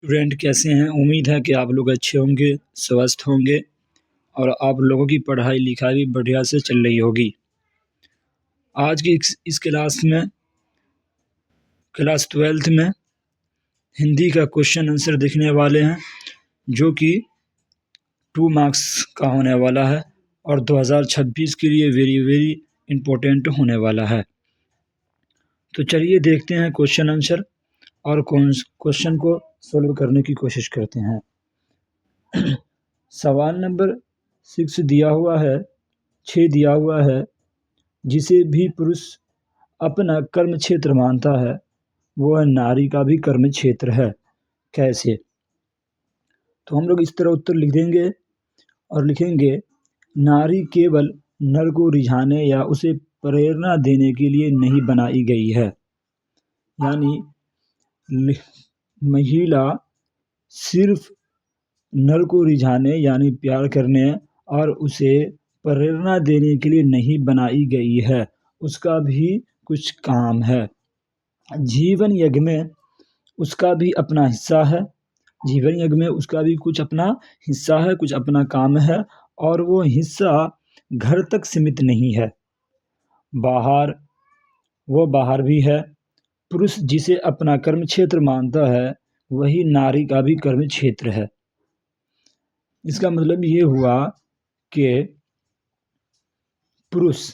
Student कैसे हैं? उम्मीद है कि आप लोग अच्छे होंगे, स्वस्थ होंगे और आप लोगों की पढ़ाई-लिखाई भी बढ़िया से चल रही होगी। आज की इस क्लास में क्लास 12th में हिंदी का क्वेश्चन आंसर देखने वाले हैं, जो कि 2 मार्क्स का होने वाला है और 2026 के लिए वेरी इम्पोर्टेंट होने वाला है। तो चलिए देखते हैं क्वेश्चन आंसर और क्वेश्चन को सॉल्व करने की कोशिश करते हैं। सवाल नंबर 6 दिया हुआ है, 6 दिया हुआ है। जिसे भी पुरुष अपना कर्म क्षेत्र मानता है, वह नारी का भी कर्म क्षेत्र है। कैसे? तो हम लोग इस तरह उत्तर लिख देंगे और लिखेंगे, नारी केवल नर को रिझाने या उसे प्रेरणा देने के लिए नहीं बनाई गई है। यानी महिला सिर्फ नर को रिझाने यानी प्यार करने और उसे प्रेरणा देने के लिए नहीं बनाई गई है, उसका भी कुछ काम है। जीवन यज्ञ में उसका भी अपना हिस्सा है, जीवन यज्ञ में उसका भी कुछ अपना हिस्सा है, कुछ अपना काम है और वो हिस्सा घर तक सीमित नहीं है, बाहर भी है। पुरुष जिसे अपना कर्म क्षेत्र मानता है, वही नारी का भी कर्म क्षेत्र है। इसका मतलब ये हुआ कि पुरुष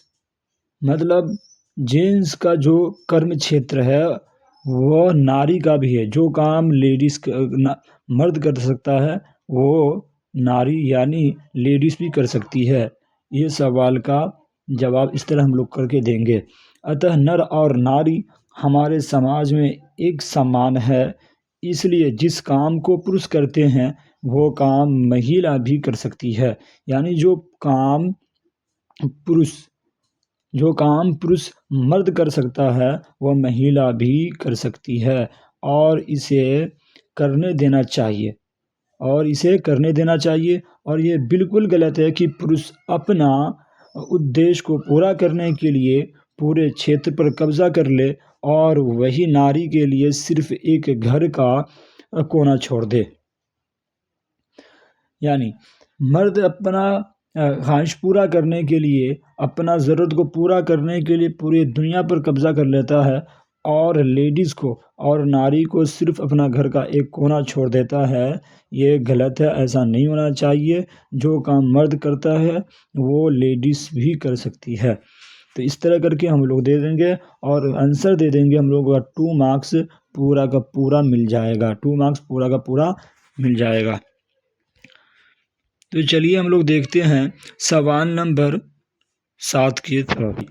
मतलब जेंट्स का जो कर्म क्षेत्र है वो नारी का भी है। जो काम मर्द कर सकता है वो नारी यानी लेडीज भी कर सकती है। ये सवाल का जवाब इस तरह हम लोग करके देंगे। अतः नर और नारी हमारे समाज में एक समान है, इसलिए जिस काम को पुरुष करते हैं वो काम महिला भी कर सकती है। यानी जो काम पुरुष मर्द कर सकता है वह महिला भी कर सकती है और इसे करने देना चाहिए और ये बिल्कुल गलत है कि पुरुष अपना उद्देश्य को पूरा करने के लिए पूरे क्षेत्र पर कब्जा कर ले और वही नारी के लिए सिर्फ एक घर का कोना छोड़ दे। यानी मर्द अपना ख्वाहिश पूरा करने के लिए, अपना ज़रूरत को पूरा करने के लिए पूरी दुनिया पर कब्जा कर लेता है और लेडीज़ को और नारी को सिर्फ अपना घर का एक कोना छोड़ देता है। ये गलत है, ऐसा नहीं होना चाहिए। जो काम मर्द करता है वो लेडीज़ भी कर सकती है। तो इस तरह करके हम लोग दे देंगे और आंसर दे देंगे हम लोग का 2 मार्क्स पूरा का पूरा मिल जाएगा, 2 मार्क्स पूरा का पूरा मिल जाएगा। तो चलिए हम लोग देखते हैं सवाल नंबर 7 की तरफ।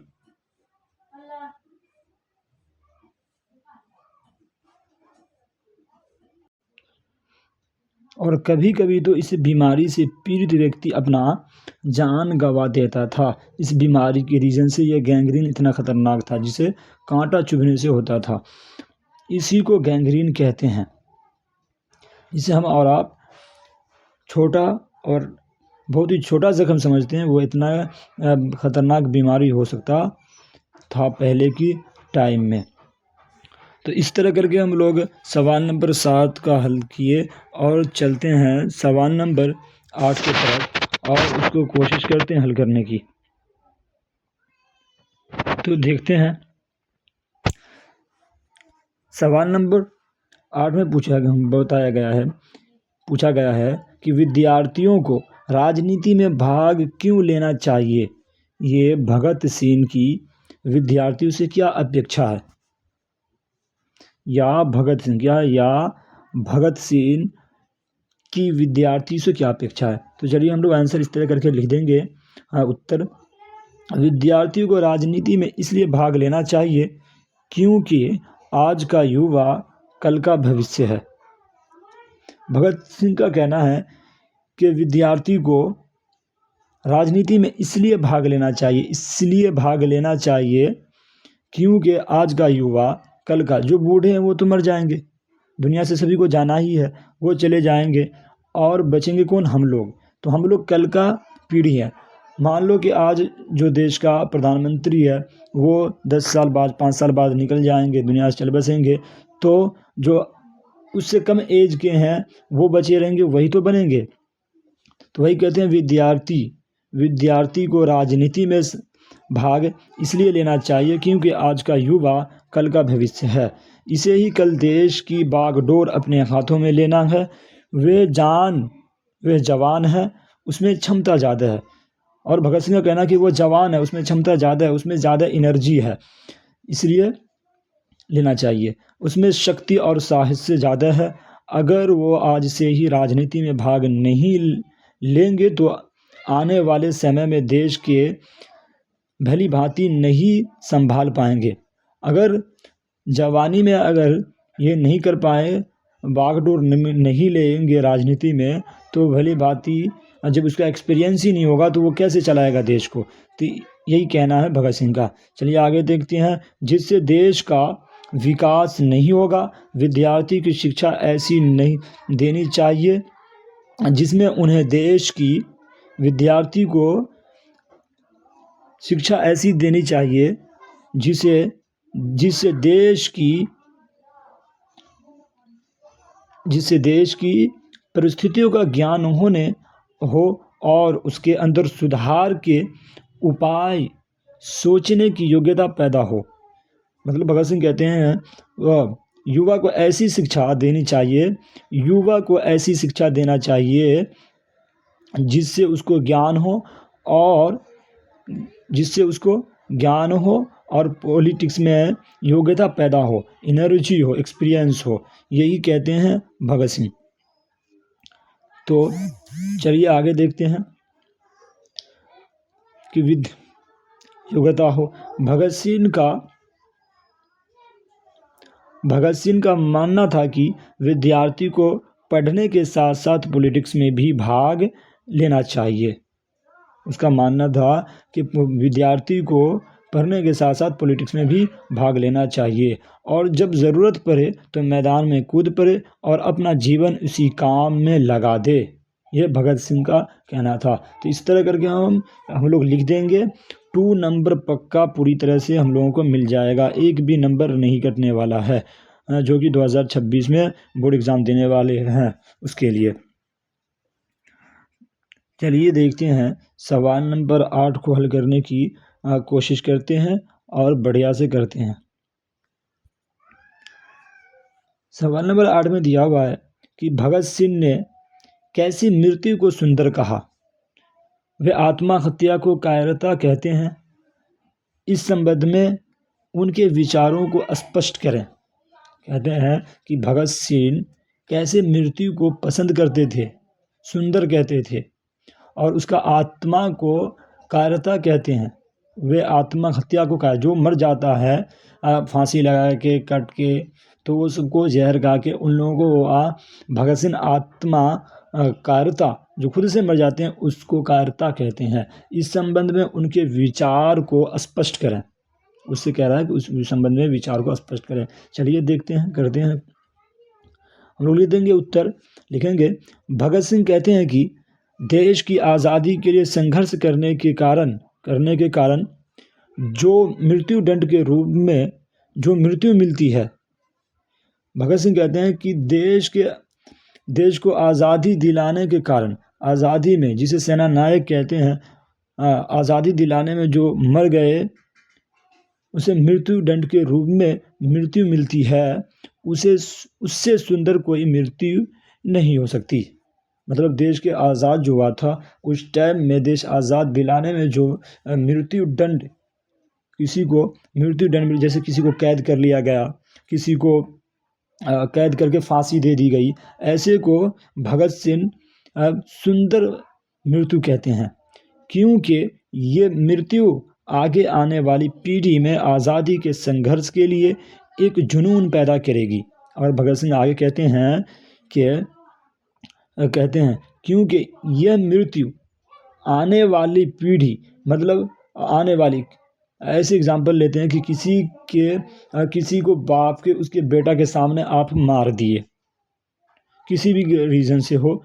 और कभी कभी तो इस बीमारी से पीड़ित व्यक्ति अपना जान गंवा देता था। इस बीमारी के रीजन से यह गैंग्रीन इतना खतरनाक था, जिसे कांटा चुभने से होता था। इसी को गैंग्रीन कहते हैं। इसे हम और आप छोटा और बहुत ही छोटा जख्म समझते हैं, वो इतना खतरनाक बीमारी हो सकता था पहले की टाइम में। तो इस तरह करके हम लोग सवाल नंबर 7 का हल किए और चलते हैं सवाल नंबर 8 की तरफ और उसको कोशिश करते हैं हल करने की। तो देखते हैं सवाल नंबर 8 में पूछा गया है कि विद्यार्थियों को राजनीति में भाग क्यों लेना चाहिए। ये भगत सिंह की विद्यार्थियों से क्या अपेक्षा है, या भगत सिंह की विद्यार्थी से क्या अपेक्षा है। तो चलिए हम लोग आंसर इस तरह करके लिख देंगे। उत्तर, विद्यार्थियों को राजनीति में इसलिए भाग लेना चाहिए क्योंकि आज का युवा कल का भविष्य है। भगत सिंह का कहना है कि विद्यार्थी को राजनीति में इसलिए भाग लेना चाहिए क्योंकि आज का युवा कल का, जो बूढ़े हैं वो तो मर जाएंगे, दुनिया से सभी को जाना ही है, वो चले जाएंगे और बचेंगे कौन? हम लोग। तो हम लोग कल का पीढ़ी है। मान लो कि आज जो देश का प्रधानमंत्री है वो 10 साल बाद 5 साल बाद निकल जाएंगे, दुनिया से चल बसेंगे। तो जो उससे कम एज के हैं वो बचे रहेंगे वही तो बनेंगे। तो वही कहते हैं विद्यार्थी को राजनीति में भाग इसलिए लेना चाहिए क्योंकि आज का युवा कल का भविष्य है। इसे ही कल देश की बागडोर अपने हाथों में लेना है। वे जवान है, उसमें क्षमता ज़्यादा है। और भगत सिंह का कहना कि वो जवान है, उसमें क्षमता ज़्यादा है, उसमें ज़्यादा एनर्जी है, इसलिए लेना चाहिए। उसमें शक्ति और साहस से ज़्यादा है। अगर वो आज से ही राजनीति में भाग नहीं लेंगे तो आने वाले समय में देश के भली भांति नहीं संभाल पाएंगे। अगर जवानी में अगर ये नहीं कर पाए, बागडोर नहीं लेंगे राजनीति में, तो भली भांति जब उसका एक्सपीरियंस ही नहीं होगा तो वो कैसे चलाएगा देश को। तो यही कहना है भगत सिंह का। चलिए आगे देखते हैं। जिससे देश का विकास नहीं होगा, विद्यार्थी की शिक्षा ऐसी नहीं देनी चाहिए जिसमें उन्हें विद्यार्थी को शिक्षा ऐसी देनी चाहिए जिससे देश की परिस्थितियों का ज्ञान हो और उसके अंदर सुधार के उपाय सोचने की योग्यता पैदा हो। मतलब भगत सिंह कहते हैं युवा को ऐसी शिक्षा देना चाहिए जिससे उसको ज्ञान हो और पॉलिटिक्स में योग्यता पैदा हो, एनर्जी हो, एक्सपीरियंस हो। यही कहते हैं भगत सिंह। तो चलिए आगे देखते हैं कि योग्यता हो। भगत सिंह का मानना था कि विद्यार्थी को पढ़ने के साथ साथ पॉलिटिक्स में भी भाग लेना चाहिए। उसका मानना था कि विद्यार्थी को पढ़ने के साथ साथ पॉलिटिक्स में भी भाग लेना चाहिए और जब ज़रूरत पड़े तो मैदान में कूद पड़े और अपना जीवन उसी काम में लगा दे। यह भगत सिंह का कहना था। तो इस तरह करके हम लोग लिख देंगे। 2 नंबर पक्का पूरी तरह से हम लोगों को मिल जाएगा, एक भी नंबर नहीं कटने वाला है, जो कि 2026 में बोर्ड एग्ज़ाम देने वाले हैं उसके लिए। चलिए देखते हैं, सवाल नंबर 8 को हल करने की कोशिश करते हैं और बढ़िया से करते हैं। सवाल नंबर 8 में दिया हुआ है कि भगत सिंह ने कैसी मृत्यु को सुंदर कहा। वे आत्महत्या को कायरता कहते हैं। इस संबंध में उनके विचारों को स्पष्ट करें। कहते हैं कि भगत सिंह कैसे मृत्यु को पसंद करते थे, सुंदर कहते थे, और उसका आत्मा को कायरता कहते हैं। वे आत्महत्या को जो मर जाता है फांसी लगा के, कट के, तो उसको जहर खा के, उन लोगों को भगत सिंह कायरता, जो खुद से मर जाते हैं, उसको कायरता कहते हैं। इस संबंध में उनके विचार को स्पष्ट करें। उससे कह रहा है कि उस संबंध में विचार को स्पष्ट करें। चलिए देखते हैं, करते हैं। हम लोग लिख देंगे, उत्तर लिखेंगे। भगत सिंह कहते हैं कि देश की आज़ादी के लिए संघर्ष करने के कारण जो मृत्यु दंड के रूप में जो मृत्यु मिलती है, भगत सिंह कहते हैं कि देश को आज़ादी दिलाने के कारण, आज़ादी में जिसे सेना नायक कहते हैं, आज़ादी दिलाने में जो मर गए उसे मृत्यु दंड के रूप में मृत्यु मिलती है, उससे सुंदर कोई मृत्यु नहीं हो सकती। मतलब देश के आज़ाद जो हुआ था उस टाइम में, देश आज़ाद दिलाने में जो मृत्यु दंड, जैसे किसी को कैद कर लिया गया, किसी को कैद करके फांसी दे दी गई, ऐसे को भगत सिंह सुंदर मृत्यु कहते हैं, क्योंकि ये मृत्यु आगे आने वाली पीढ़ी में आज़ादी के संघर्ष के लिए एक जुनून पैदा करेगी। और भगत सिंह आगे कहते हैं क्योंकि यह मृत्यु आने वाली पीढ़ी, मतलब आने वाली, ऐसे एग्जाम्पल लेते हैं कि किसी को बाप के उसके बेटा के सामने आप मार दिए, किसी भी रीज़न से हो,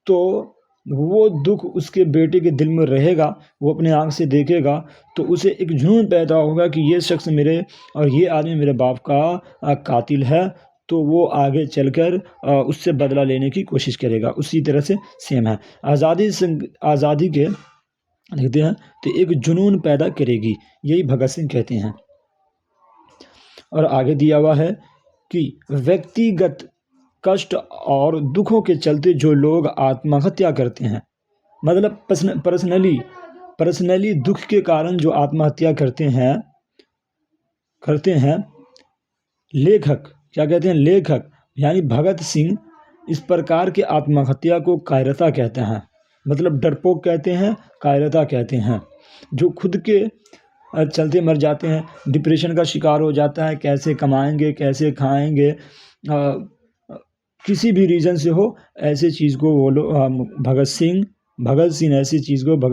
तो वो दुख उसके बेटे के दिल में रहेगा, वो अपने आँख से देखेगा, तो उसे एक जुनून पैदा होगा कि ये शख्स मेरे और ये आदमी मेरे बाप का कातिल है, तो वो आगे चलकर उससे बदला लेने की कोशिश करेगा। उसी तरह से सेम है। आज़ादी के लिखते हैं तो एक जुनून पैदा करेगी, यही भगत सिंह कहते हैं। और आगे दिया हुआ है कि व्यक्तिगत कष्ट और दुखों के चलते जो लोग आत्महत्या करते हैं, मतलब पर्सनली दुख के कारण जो आत्महत्या करते हैं लेखक, क्या कहते हैं, लेखक यानी भगत सिंह इस प्रकार के आत्महत्या को कायरता कहते हैं, मतलब डरपोक कहते हैं, कायरता कहते हैं। जो खुद के चलते मर जाते हैं, डिप्रेशन का शिकार हो जाता है, कैसे कमाएंगे, कैसे खाएंगे, किसी भी रीज़न से हो, ऐसे चीज़ को वो लोग भगत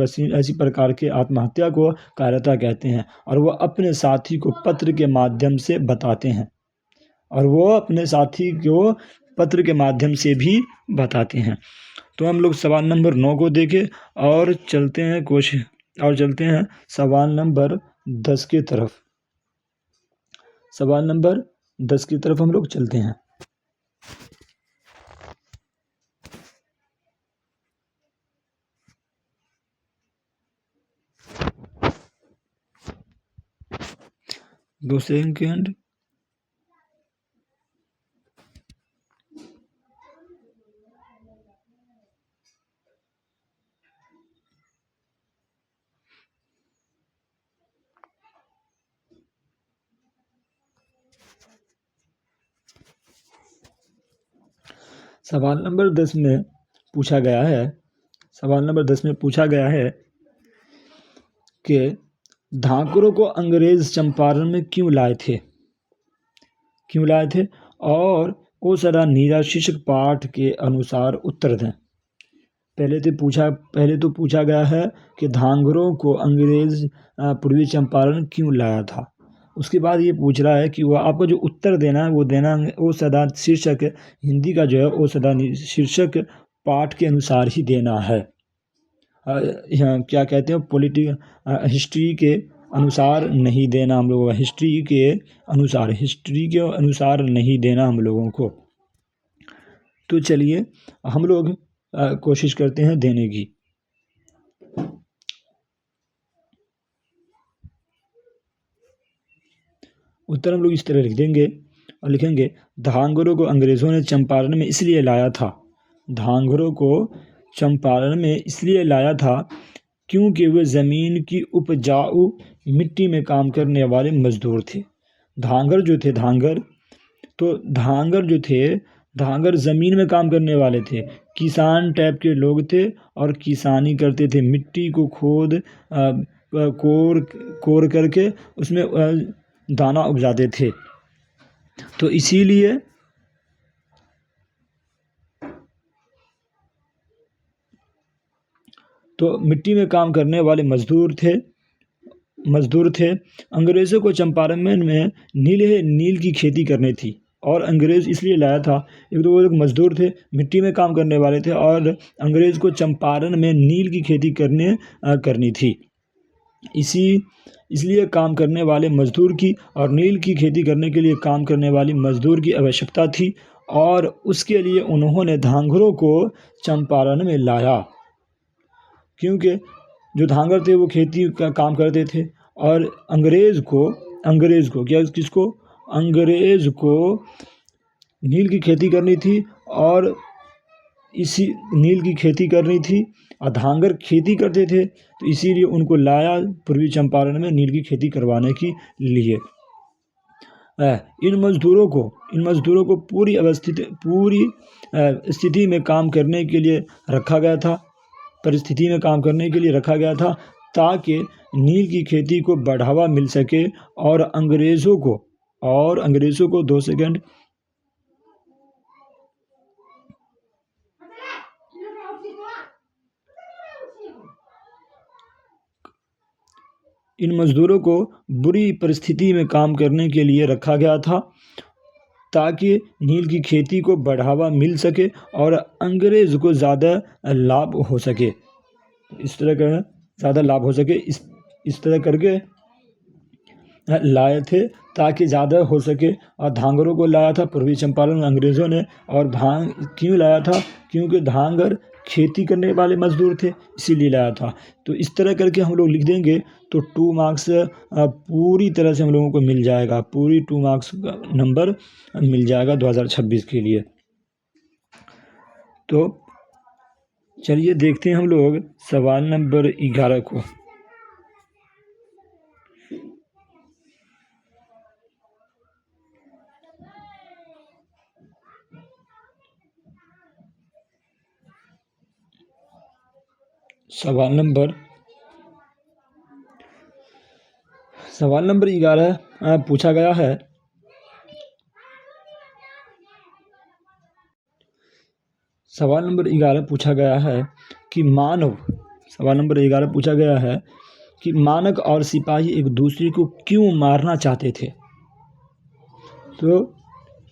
सिंह ऐसी प्रकार के आत्महत्या को कायरता कहते हैं। और वो अपने साथी को पत्र के माध्यम से बताते हैं, तो हम लोग सवाल नंबर 9 को देखें और चलते हैं सवाल नंबर 10 की तरफ। सवाल नंबर 10 की तरफ हम लोग चलते हैं। दो सेकंड। सवाल नंबर 10 में पूछा गया है कि धाकरों को अंग्रेज चंपारण में क्यों लाए थे और ओसरा नीरा शीर्षक पाठ के अनुसार उत्तर दें। पहले तो पूछा गया है कि धांगरों को अंग्रेज पूर्वी चंपारण क्यों लाया था। उसके बाद ये पूछ रहा है कि वो आपको जो उत्तर देना है वो ओ सदा शीर्षक हिंदी का जो है ओ सदा शीर्षक पाठ के अनुसार ही देना है। क्या कहते हैं, हिस्ट्री के अनुसार नहीं देना हम लोगों को, हिस्ट्री के अनुसार नहीं देना हम लोगों को। तो चलिए हम लोग कोशिश करते हैं देने की। उत्तर हम लोग इस तरह लिख देंगे और लिखेंगे, धांगरों को अंग्रेज़ों ने चंपारण में इसलिए लाया था क्योंकि वे ज़मीन की उपजाऊ मिट्टी में काम करने वाले मजदूर थे। धांगर ज़मीन में काम करने वाले थे, किसान टाइप के लोग थे और किसानी करते थे, मिट्टी को कोर करके उसमें दाना उपजाते थे। तो इसीलिए तो मिट्टी में काम करने वाले मजदूर थे। अंग्रेज़ों को चंपारण में नील की खेती करनी थी और अंग्रेज़ इसलिए लाया था, एक तो वो लोग मजदूर थे, मिट्टी में काम करने वाले थे और अंग्रेज़ को चंपारण में नील की खेती करनी थी। इसलिए काम करने वाले मजदूर की और नील की खेती करने के लिए काम करने वाली मजदूर की आवश्यकता थी और उसके लिए उन्होंने धांगरों को चंपारण में लाया, क्योंकि जो धांगर थे वो खेती का काम करते थे और अंग्रेज़ को नील की खेती करनी थी और इसी नील की खेती करनी थी और धांगर खेती करते थे, तो इसीलिए उनको लाया पूर्वी चंपारण में नील की खेती करवाने के लिए। इन मजदूरों को पूरी स्थिति में काम करने के लिए रखा गया था ताकि नील की खेती को बढ़ावा मिल सके और अंग्रेज़ों को 2 सेकंड। इन मजदूरों को बुरी परिस्थिति में काम करने के लिए रखा गया था ताकि नील की खेती को बढ़ावा मिल सके और अंग्रेज़ को ज़्यादा लाभ हो सके। इस तरह करके लाए थे ताकि ज़्यादा हो सके, और धांगरों को लाया था पूर्वी चंपारण में अंग्रेज़ों ने। और भांग क्यों लाया था? क्योंकि धांगर खेती करने वाले मजदूर थे, इसीलिए लाया था। तो इस तरह करके हम लोग लिख देंगे तो 2 मार्क्स पूरी तरह से हम लोगों को मिल जाएगा, पूरी 2 मार्क्स का नंबर मिल जाएगा 2026 के लिए। तो चलिए देखते हैं हम लोग सवाल नंबर 11 को। सवाल नंबर 11 पूछा गया है। सवाल नंबर 11 पूछा गया है कि सवाल नंबर 11 पूछा गया है कि मानक और सिपाही एक दूसरे को क्यों मारना चाहते थे। तो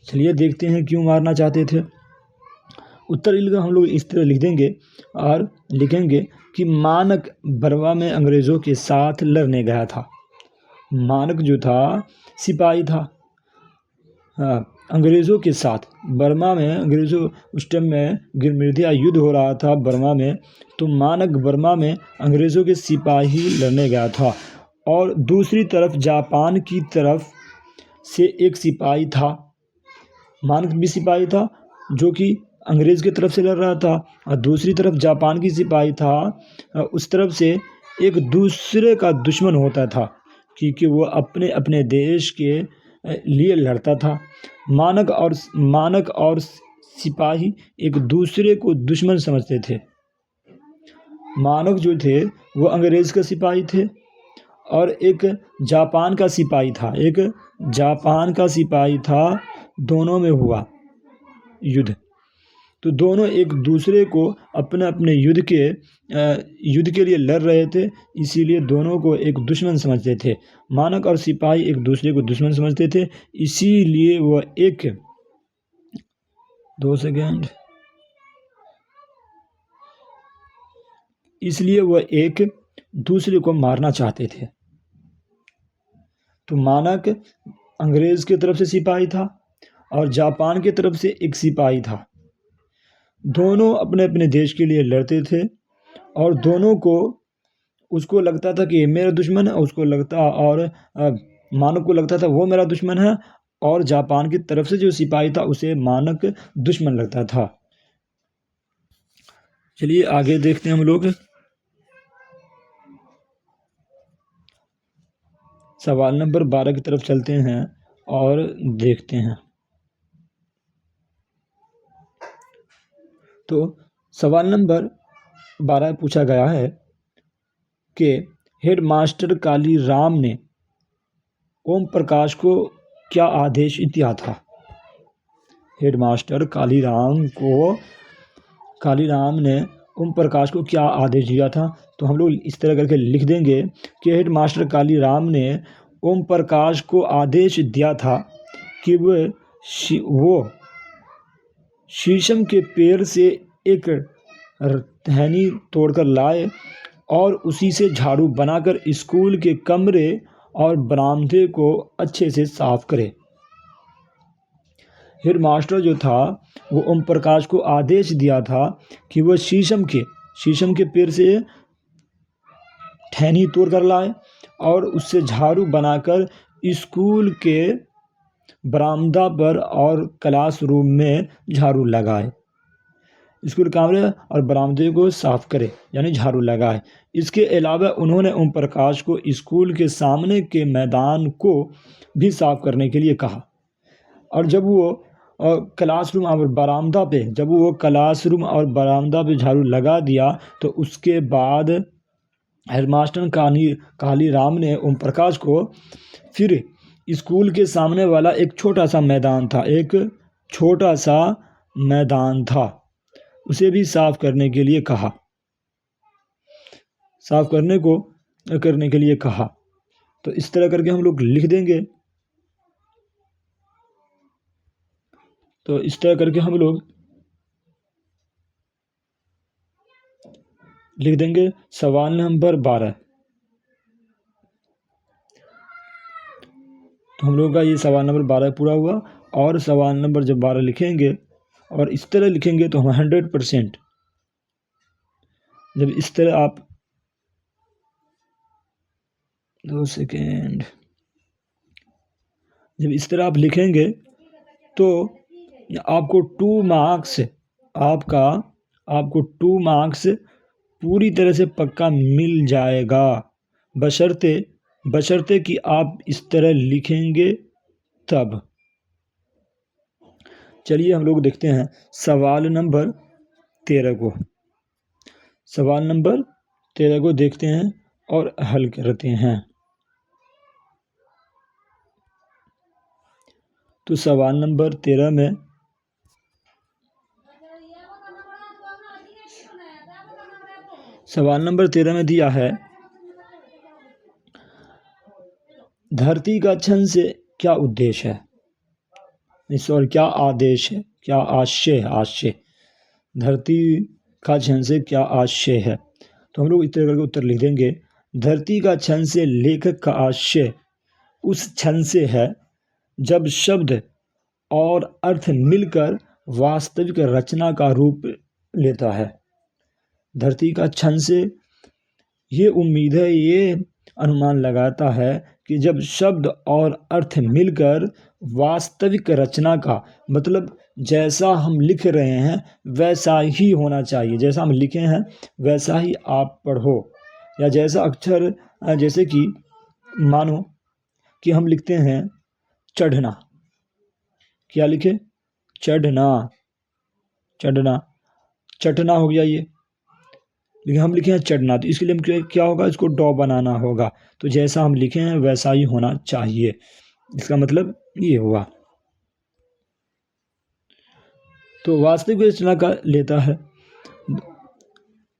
चलिए देखते हैं क्यों मारना चाहते थे। उत्तर हम लोग इस तरह लिख देंगे और लिखेंगे कि मानक बर्मा में अंग्रेज़ों के साथ लड़ने गया था। मानक जो था सिपाही था, हाँ, अंग्रेज़ों के साथ बर्मा में, अंग्रेज़ों उस टाइम में गिरमिर्दिया युद्ध हो रहा था बर्मा में। तो मानक बर्मा में अंग्रेज़ों के सिपाही लड़ने गया था, और दूसरी तरफ जापान की तरफ से एक सिपाही था। मानक भी सिपाही था जो कि अंग्रेज़ की तरफ से लड़ रहा था, और दूसरी तरफ जापान की सिपाही था। उस तरफ से एक दूसरे का दुश्मन होता था, क्योंकि वो अपने अपने देश के लिए लड़ता था। मानक और सिपाही एक दूसरे को दुश्मन समझते थे। मानक जो थे वो अंग्रेज़ का सिपाही थे, और एक जापान का सिपाही था। दोनों में हुआ युद्ध, तो दोनों एक दूसरे को अपने अपने युद्ध के लिए लड़ रहे थे, इसीलिए दोनों को एक दुश्मन समझते थे। मानक और सिपाही एक दूसरे को दुश्मन समझते थे, इसीलिए वह एक 2 सेकेंड इसलिए वह एक दूसरे को मारना चाहते थे। तो मानक अंग्रेज़ की तरफ से सिपाही था और जापान की तरफ से एक सिपाही था। दोनों अपने अपने देश के लिए लड़ते थे, और दोनों को उसको लगता था कि ये मेरा दुश्मन है, मानक को लगता था वो मेरा दुश्मन है, और जापान की तरफ से जो सिपाही था उसे मानक दुश्मन लगता था। चलिए आगे देखते हैं हम लोग। सवाल नंबर 12 की तरफ चलते हैं और देखते हैं। तो सवाल नंबर 12 पूछा गया है कि हेडमास्टर कालीराम ने ओम प्रकाश को क्या आदेश दिया था। हेडमास्टर कालीराम ने ओम प्रकाश को क्या आदेश दिया था। तो हम लोग इस तरह करके लिख देंगे कि हेडमास्टर कालीराम ने ओम प्रकाश को आदेश दिया था कि वो शीशम के पेड़ से एक टहनी तोड़कर लाए, और उसी से झाड़ू बनाकर स्कूल के कमरे और बरामदे को अच्छे से साफ करे। हेडमास्टर जो था वो ओम प्रकाश को आदेश दिया था कि वह शीशम के पेड़ से टहनी तोड़ कर लाए, और उससे झाड़ू बनाकर स्कूल के बरामदा पर और क्लासरूम में झाड़ू लगाए। स्कूल कमरे और बरामदे को साफ करे, यानी झाड़ू लगाए। इसके अलावा उन्होंने ओम प्रकाश को स्कूल के सामने के मैदान को भी साफ करने के लिए कहा। और जब वो क्लासरूम और बरामदा पे झाड़ू लगा दिया, तो उसके बाद हेडमास्टर कालीराम ने ओम प्रकाश को फिर स्कूल के सामने वाला एक छोटा सा मैदान था, उसे भी साफ करने के लिए कहा। तो इस तरह करके हम लोग लिख देंगे। तो इस तरह करके हम लोग लिख देंगे सवाल नंबर 12। तो हम लोग का ये सवाल नंबर 12 पूरा हुआ। और सवाल नंबर जब 12 लिखेंगे और इस तरह लिखेंगे तो हम 100%, जब इस तरह आप 2 सेकेंड, जब इस तरह आप लिखेंगे तो आपको 2 मार्क्स, आपको 2 मार्क्स पूरी तरह से पक्का मिल जाएगा, बशर्ते कि आप इस तरह लिखेंगे तब। चलिए हम लोग देखते हैं सवाल नंबर 13 को। सवाल नंबर 13 को देखते हैं और हल करते हैं। तो सवाल नंबर 13 में दिया है, धरती का छन से क्या उद्देश्य है, सॉरी क्या आदेश है, क्या आशय, धरती का छन से क्या आशय है। तो हम लोग इस तरह करके उत्तर लिख देंगे। धरती का छन से लेखक का आशय उस छन से है जब शब्द और अर्थ मिलकर वास्तविक रचना का रूप लेता है। धरती का छन से ये उम्मीद है, ये अनुमान लगाता है कि जब शब्द और अर्थ मिलकर वास्तविक रचना का, मतलब जैसा हम लिख रहे हैं वैसा ही होना चाहिए, जैसा हम लिखे हैं वैसा ही आप पढ़ो, या जैसा अक्षर, जैसे कि मानो कि हम लिखते हैं चढ़ना, क्या लिखे, चढ़ना, चटना हो गया ये, लेकिन हम लिखे हैं चढ़ना, तो इसके लिए हम क्या होगा, इसको डॉ बनाना होगा। तो जैसा हम लिखे हैं वैसा ही होना चाहिए, इसका मतलब ये हुआ। तो वास्तविक रचना का लेता है।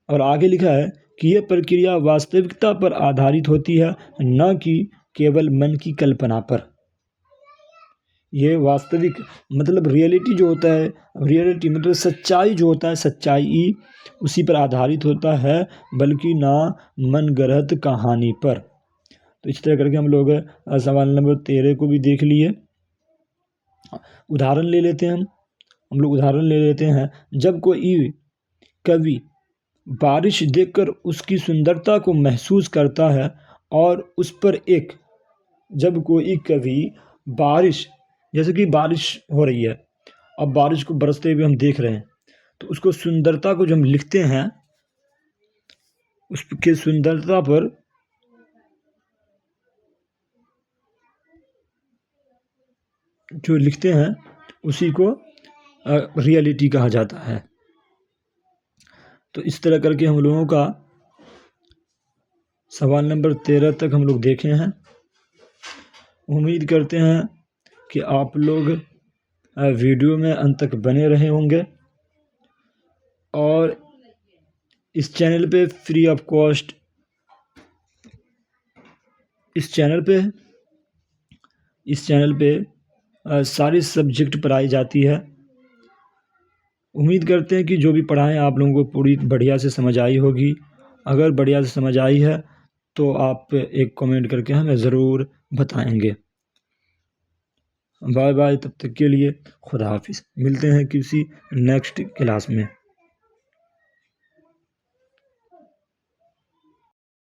और आगे लिखा है कि यह प्रक्रिया वास्तविकता पर आधारित होती है, न कि केवल मन की कल्पना पर। ये वास्तविक मतलब रियलिटी जो होता है, रियलिटी मतलब सच्चाई जो होता है, सच्चाई उसी पर आधारित होता है, बल्कि ना मनगढ़ंत कहानी पर। तो इस तरह करके हम लोग सवाल नंबर 13 को भी देख लिए। उदाहरण ले लेते हैं हम लोग उदाहरण ले लेते हैं। जब कोई कवि बारिश देखकर उसकी सुंदरता को महसूस करता है और उस पर एक, जब कोई कवि बारिश, जैसे कि बारिश हो रही है, अब बारिश को बरसते हुए हम देख रहे हैं, तो उसको सुंदरता को जो हम लिखते हैं, उसके सुंदरता पर जो लिखते हैं उसी को रियलिटी कहा जाता है। तो इस तरह करके हम लोगों का सवाल नंबर 13 तक हम लोग देखे हैं। उम्मीद करते हैं कि आप लोग वीडियो में अंत तक बने रहे होंगे, और इस चैनल पे फ्री ऑफ कॉस्ट, इस चैनल पे सारी सब्जेक्ट पढ़ाई जाती है। उम्मीद करते हैं कि जो भी पढ़ाएं आप लोगों को पूरी बढ़िया से समझ आई होगी। अगर बढ़िया से समझ आई है तो आप एक कमेंट करके हमें ज़रूर बताएंगे। बाय बाय, तब तक के लिए खुदा हाफिज़। मिलते हैं किसी नेक्स्ट क्लास में।